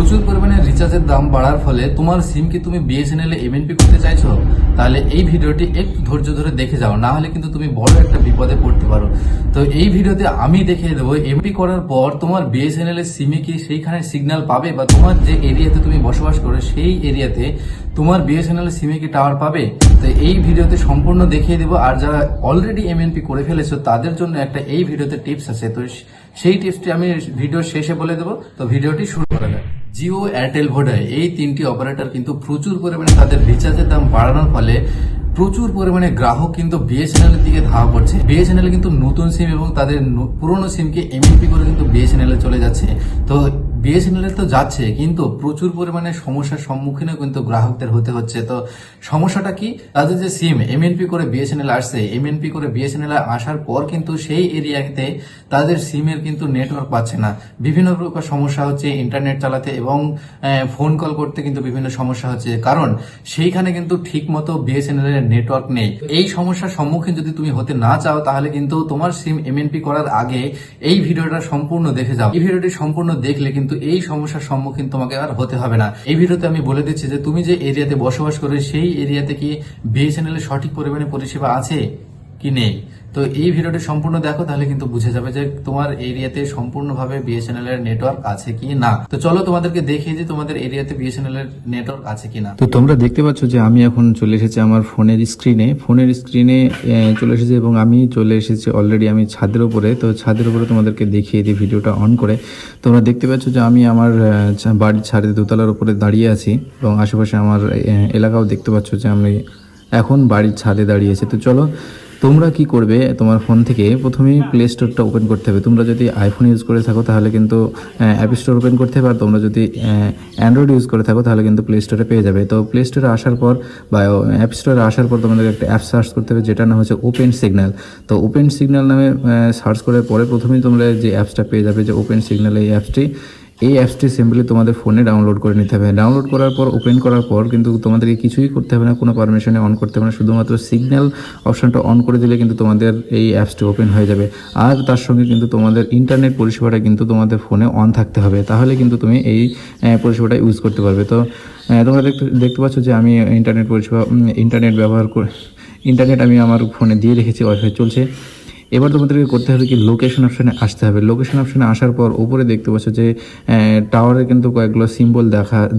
প্রচুর পরিমাণে রিচার্জের দাম বাড়ার ফলে তোমার সিম কি তুমি বিএসএনএল এ এমএনপি করতে চাইছো, তাহলে এই ভিডিওটি একটু ধৈর্য ধরে দেখে যাও, না হলে কিন্তু তুমি বড় একটা বিপদে পড়তে পারো। তো এই ভিডিওতে আমি দেখিয়ে দেবো এমপি করার পর তোমার বিএসএনএল এর সিমে কি সেইখানে সিগন্যাল পাবে, বা তোমার যে এরিয়াতে তুমি বসবাস করো সেই এরিয়াতে তোমার বিএসএনএল এর সিমে কি টাওয়ার পাবে। তো এই ভিডিওতে সম্পূর্ণ দেখিয়ে দেবো। আর যারা অলরেডি এমএনপি করে ফেলেছো তাদের জন্য একটা এই ভিডিওতে টিপস আছে, তো সেই টিপসটি আমি ভিডিওর শেষে বলে দেবো। তো ভিডিওটি শুরু করা যাক। জিও, এয়ারটেল, ভোডা এই তিনটি অপারেটর কিন্তু প্রচুর পরিমাণে তাদের রিচার্জের দাম বাড়ানোর ফলে প্রচুর পরিমাণে গ্রাহক কিন্তু বিএসএনএল এর দিকে ধাওয়া করছে। বিএসএনএল কিন্তু নতুন সিম এবং তাদের পুরনো সিমকে এমএনপি করে কিন্তু বিএসএনএল এ চলে যাচ্ছে। তো বিএসএনএল এ তো যাচ্ছে, কিন্তু প্রচুর পরিমাণে সমস্যার সম্মুখীনও কিন্তু গ্রাহকদের হতে হচ্ছে। তো সমস্যাটা কি, তাদের যে সিম এমএনপি করে বিএসএনএল আসছে, এমএনপি করে বিএসএনএল আসার পর কিন্তু সেই এরিয়াতে তাদের সিমের কিন্তু নেটওয়ার্ক পাচ্ছে না। বিভিন্ন প্রকার সমস্যা হচ্ছে ইন্টারনেট চালাতে এবং ফোন কল করতে কিন্তু বিভিন্ন সমস্যা হচ্ছে, কারণ সেইখানে কিন্তু ঠিক মতো বিএসএনএল এর নেটওয়ার্ক নেই। এই সমস্যার সম্মুখীন যদি তুমি হতে না চাও, তাহলে কিন্তু তোমার সিম এমএনপি করার আগে এই ভিডিওটা সম্পূর্ণ দেখে যাও। এই ভিডিওটি সম্পূর্ণ দেখলে কিন্তু এই সমস্যার সম্মুখীন তোমাকে আর হতে হবে না। এই ভিডিওতে আমি বলে দিচ্ছি যে তুমি যে এরিয়াতে বসবাস করে সেই এরিয়াতে কি বিএসএনএল এর সঠিক পরিমাণে পরিষেবা আছে কি নেই। তো এই ভিডিওটি সম্পূর্ণ দেখো, তাহলে কিন্তু বুঝে যাবে যে তোমার এরিয়াতে সম্পূর্ণভাবে বিএসএনএল এর নেটওয়ার্ক আছে কি না। তো চলো তোমাদেরকে দেখিয়ে যে তোমাদের এরিয়াতে বিএসএনএল এর নেটওয়ার্ক আছে কিনা। তো তোমরা দেখতে পাচ্ছ যে আমি এখন চলে এসেছি আমার ফোনের স্ক্রিনে চলে এসেছি, এবং আমি চলে এসেছি অলরেডি আমি ছাদের উপরে। তো ছাদের উপরে তোমাদেরকে দেখিয়ে দিই ভিডিওটা অন করে। তোমরা দেখতে পাচ্ছ যে আমি আমার বাড়ির ছাদের দোতলার উপরে দাঁড়িয়ে আছি, এবং আশেপাশে আমার এলাকাও দেখতে পাচ্ছ যে আমি এখন বাড়ির ছাদে দাঁড়িয়ে আছি। তো চলো তোমরা কি করবে, তোমার ফোন থেকে প্রথমেই প্লে স্টোরটা ওপেন করতে হবে। তোমরা যদি আইফোন ইউজ করে থাকো তাহলে কিন্তু অ্যাপ স্টোর ওপেন করতে হবে, আর তোমরা যদি অ্যান্ড্রয়েড ইউজ করে থাকো তাহলে কিন্তু প্লে স্টোরে পেয়ে যাবে। তো প্লে স্টোরে আসার পর বা অ্যাপ স্টোরে আসার পর তোমাদের একটা অ্যাপ সার্চ করতে হবে, যেটা নাম হচ্ছে ওপেন সিগন্যাল। তো ওপেন সিগন্যাল নামে সার্চ করার পরে প্রথমেই তোমরা যে অ্যাপসটা পেয়ে যাবে, যে ওপেন সিগন্যাল এই অ্যাপসটি সিম্পলি তোমাদের ফোনে ডাউনলোড করে নিতে হবে। ডাউনলোড করার পর ওপেন করার পর কিন্তু তোমাদেরকে কিছুই করতে হবে না, কোনো পারমিশনে অন করতে হবে না, শুধুমাত্র সিগন্যাল অপশনটা অন করে দিলে কিন্তু তোমাদের এই অ্যাপসটি ওপেন হয়ে যাবে। আর তার সঙ্গে কিন্তু তোমাদের ইন্টারনেট পরিষেবাটা কিন্তু তোমাদের ফোনে অন থাকতে হবে, তাহলে কিন্তু তুমি এই পরিষেবাটা ইউজ করতে পারবে। তো তোমরা দেখতে পাচ্ছ যে আমি ইন্টারনেট আমি আমার ফোনে দিয়ে রেখেছি, ওয়াইফাই চলছে। এবার তোমাদেরকে করতে হবে কি, লোকেশন অপশানে আসতে হবে। লোকেশন অপশানে আসার পর উপরে দেখতে পাচ্ছ যে টাওয়ারে কিন্তু কয়েকগুলো সিম্বল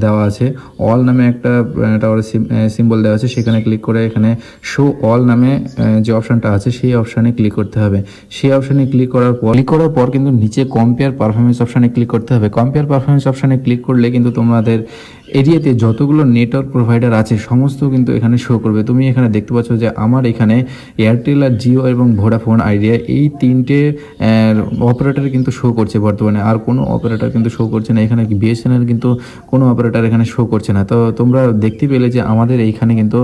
দেওয়া আছে। অল নামে একটা টাওয়ারের সিম্বল দেওয়া আছে, সেখানে ক্লিক করে এখানে শো অল নামে যে অপশানটা আছে সেই অপশানে ক্লিক করতে হবে। সেই অপশানে ক্লিক করার পর কিন্তু নিচে কম্পেয়ার পারফরমেন্স অপশানে ক্লিক করতে হবে। কম্পেয়ার পারফরমেন্স অপশানে ক্লিক করলে কিন্তু তোমাদের এরিয়াতে যতগুলো নেটওয়ার্ক প্রোভাইডার আছে সমস্ত কিন্তু এখানে শো করবে। তুমি এখানে দেখতে পাচ্ছ যে আমার এখানে এয়ারটেল আর জিও এবং ভোডাফোন আইডিয়া এই তিনটে অপারেটর কিন্তু শো করছে বর্তমানে, আর কোনো অপারেটর কিন্তু শো করছে না। এখানে বিএসএনএল কিন্তু কোনো অপারেটর এখানে শো করছে না। তো তোমরা দেখতে পেলে যে আমাদের এইখানে কিন্তু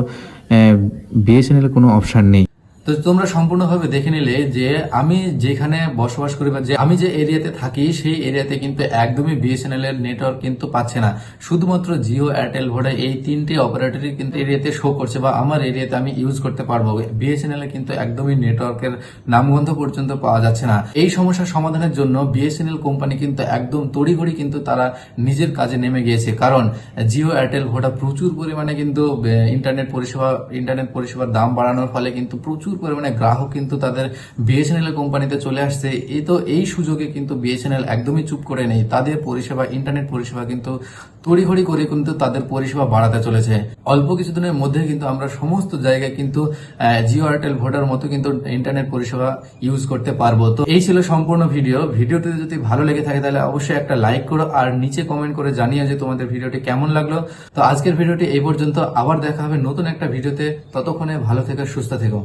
বিএসএনএল কোনো অপশান নেই। তো তোমরা সম্পূর্ণভাবে দেখে নিলে যে আমি যেখানে বসবাস করি বা যে আমি যে এরিয়াতে থাকি সেই এরিয়াতে কিন্তু একদমই বিএসএনএল এর নেটওয়ার্ক কিন্তু পাচ্ছে না। শুধুমাত্র জিও, এয়ারটেল, ভোডা এই তিনটে অপারেটরই কিন্তু এরিয়াতে শো করছে, বা আমার এরিয়াতে আমি ইউজ করতে পারবো। বিএসএনএল এ কিন্তু একদমই নেটওয়ার্কের নামগন্ধ পর্যন্ত পাওয়া যাচ্ছে না। এই সমস্যার সমাধানের জন্য বিএসএনএল কোম্পানি কিন্তু একদম তড়িঘড়ি কিন্তু তারা নিজের কাজে নেমে গিয়েছে, কারণ জিও, এয়ারটেল, ভোডা প্রচুর পরিমাণে কিন্তু ইন্টারনেট পরিষেবার দাম বাড়ানোর ফলে কিন্তু প্রচুর পরিমাণে গ্রাহক কিন্তু তাদের বিএসএনএল কোম্পানিতে চলে আসছে। এই সুযোগে কিন্তু বিএসএনএল একদমই চুপ করে নেই, তাদের পরিষেবা ইন্টারনেট পরিষেবা কিন্তু তড়িঘড়ি করে কিন্তু তাদের পরিষেবা বাড়াতে চলেছে। অল্প কিছুদিনের মধ্যে কিন্তু আমরা সমস্ত জায়গায় কিন্তু জিও, এয়ারটেল, ভোডার মতো কিন্তু ইন্টারনেট পরিষেবা ইউজ করতে পারবো। তো এই ছিল সম্পূর্ণ ভিডিওটি যদি ভালো লেগে থাকে তাহলে অবশ্যই একটা লাইক করো, আর নিচে কমেন্ট করে জানিও যে তোমাদের ভিডিওটি কেমন লাগলো। তো আজকের ভিডিওটি এই পর্যন্ত, আবার দেখা হবে নতুন একটা ভিডিওতে। ততক্ষণে ভালো থেকো, সুস্থ থেকো।